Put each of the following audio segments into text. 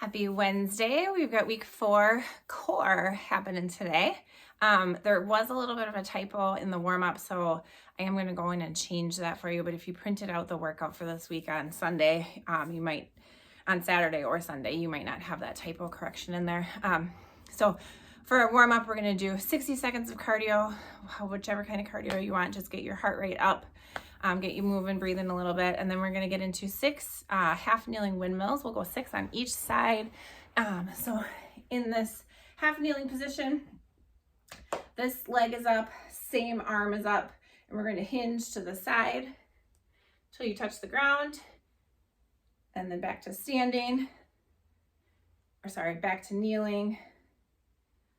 Happy Wednesday. We've got week 4 core happening today. There was a little bit of a typo in the warm-up, so I am going to go in and change that for you. But if you printed out the workout for this week on Sunday, you might, on Saturday or Sunday, you might not have that typo correction in there. So for a warm-up, we're going to do 60 seconds of cardio, whichever kind of cardio you want. Just get your heart rate up. Get you moving, breathing a little bit, and then we're going to get into 6 half kneeling windmills. We'll go 6 on each side. So in this half kneeling position, this leg is up, same arm is up, and we're going to hinge to the side till you touch the ground, and then back to standing, or sorry, back to kneeling.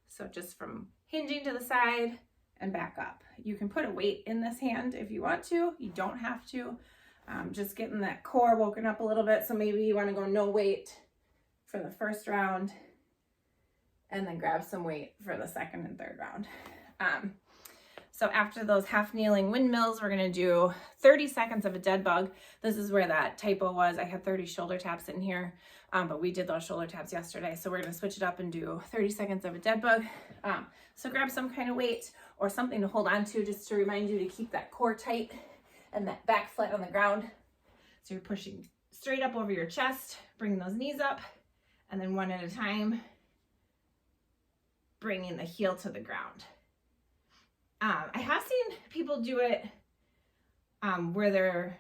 So just from hinging to the side and back up. You can put a weight in this hand if you want to. You don't have to. Just getting that core woken up a little bit. So maybe you want to go no weight for the first round and then grab some weight for the second and third round. So after those half kneeling windmills, we're going to do 30 seconds of a dead bug. This is where that typo was. I had 30 shoulder taps in here, but we did those shoulder taps yesterday. So we're going to switch it up and do 30 seconds of a dead bug. So grab some kind of weight or something to hold on to just to remind you to keep that core tight and that back flat on the ground. So you're pushing straight up over your chest, bringing those knees up, and then one at a time, bringing the heel to the ground. I have seen people do it where they're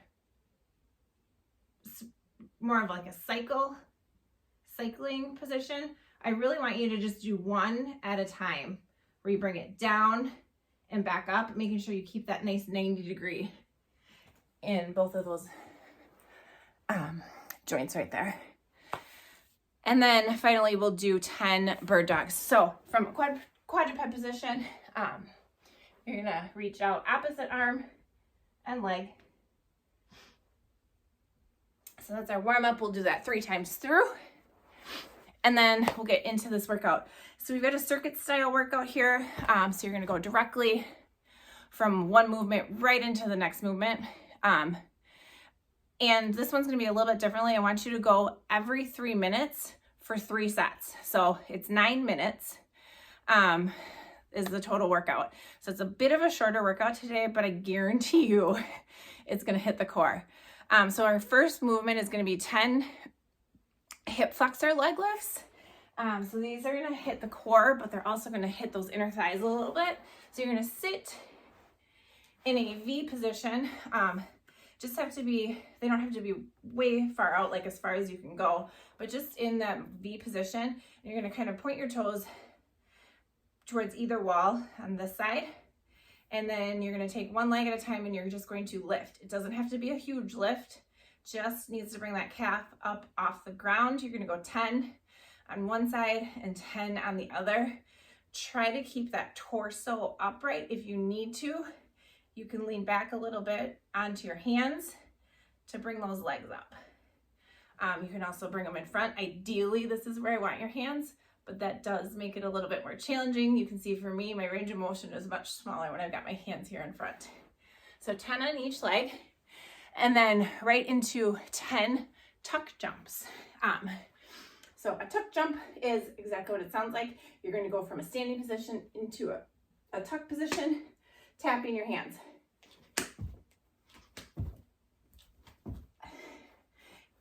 more of like a cycling position. I really want you to just do one at a time where you bring it down and back up, making sure you keep that nice 90-degree in both of those joints right there. And then finally we'll do 10 bird dogs. So from a quadruped position, you're gonna reach out opposite arm and leg. So that's our warm up. We'll do that 3 times through. And then we'll get into this workout. So we've got a circuit style workout here. So you're gonna go directly from one movement right into the next movement. And this one's gonna be a little bit differently. I want you to go every 3 minutes for 3 sets. So it's 9 minutes. Is the total workout. So it's a bit of a shorter workout today, but I guarantee you it's gonna hit the core. So our first movement is gonna be 10 hip flexor leg lifts. So these are gonna hit the core, but they're also gonna hit those inner thighs a little bit. So you're gonna sit in a V position. Just have to be, they don't have to be way far out, like as far as you can go, but just in that V position. You're gonna kind of point your toes towards either wall on this side. And then you're gonna take one leg at a time and you're just going to lift. It doesn't have to be a huge lift, just needs to bring that calf up off the ground. You're gonna go 10 on one side and 10 on the other. Try to keep that torso upright. If you need to, you can lean back a little bit onto your hands to bring those legs up. You can also bring them in front. Ideally, this is where I want your hands, but that does make it a little bit more challenging. You can see for me, my range of motion is much smaller when I've got my hands here in front. So 10 on each leg, and then right into 10 tuck jumps. So a tuck jump is exactly what it sounds like. You're going to go from a standing position into a tuck position, tapping your hands.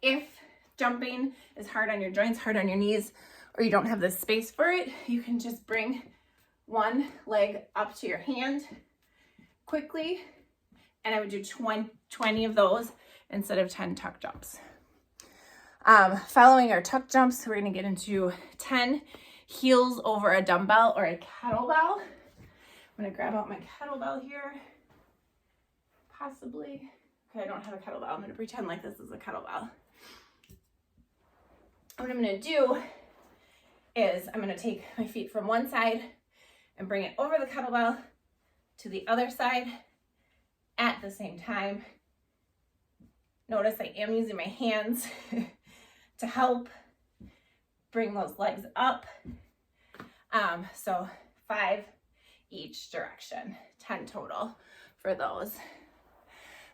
If jumping is hard on your joints, hard on your knees, or you don't have the space for it, you can just bring one leg up to your hand quickly, and I would do 20 of those instead of 10 tuck jumps. Following our tuck jumps, we're gonna get into 10 heels over a dumbbell or a kettlebell. I'm gonna grab out my kettlebell here, possibly. Okay, I don't have a kettlebell. I'm gonna pretend like this is a kettlebell. What I'm gonna do is I'm gonna take my feet from one side and bring it over the kettlebell to the other side at the same time. Notice I am using my hands to help bring those legs up. So 5 each direction, 10 total for those.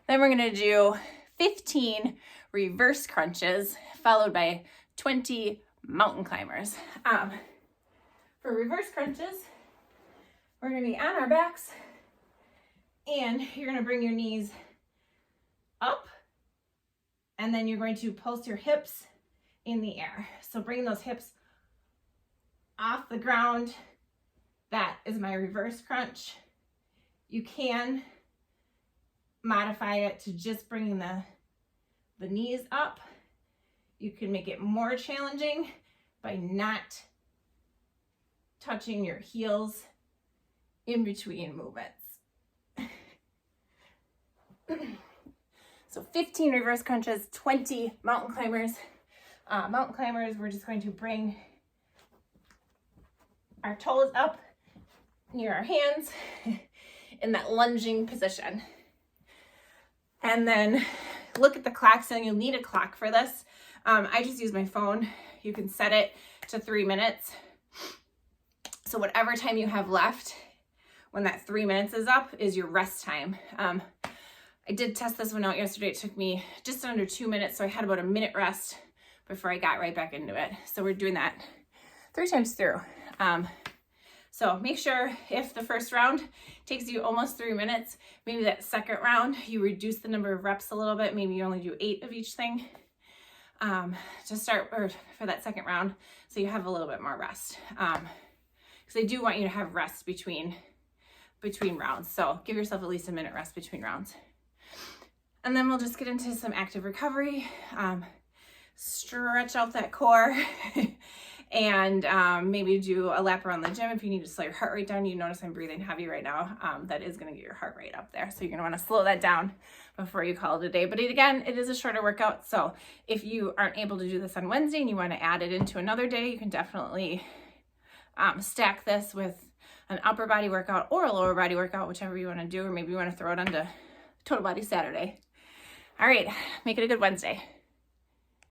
Then we're gonna do 15 reverse crunches, followed by 20 mountain climbers. For reverse crunches, we're gonna be on our backs, and you're gonna bring your knees up, and then you're going to pulse your hips in the air. So bring those hips off the ground. That is my reverse crunch. You can modify it to just bringing the knees up. You can make it more challenging by not touching your heels in between movements. So 15 reverse crunches, 20 mountain climbers. Mountain climbers, we're just going to bring our toes up near our hands in that lunging position. And then look at the clock, so you'll need a clock for this. I just use my phone. You can set it to 3 minutes. So whatever time you have left when that 3 minutes is up is your rest time. I did test this one out yesterday. It took me just under 2 minutes, so I had about a minute rest before I got right back into it. So we're doing that 3 times through. So make sure if the first round takes you almost 3 minutes, maybe that second round, you reduce the number of reps a little bit. Maybe you only do 8 of each thing to start, or for that second round, so you have a little bit more rest. Because I do want you to have rest between rounds. So give yourself at least a minute rest between rounds. And then we'll just get into some active recovery. Stretch out that core and maybe do a lap around the gym if you need to slow your heart rate down. You notice I'm breathing heavy right now. That is going to get your heart rate up there. So you're going to want to slow that down before you call it a day. But again, it is a shorter workout. So if you aren't able to do this on Wednesday and you want to add it into another day, you can definitely stack this with an upper body workout or a lower body workout, whichever you want to do, or maybe you want to throw it onto Total Body Saturday. All right, make it a good Wednesday.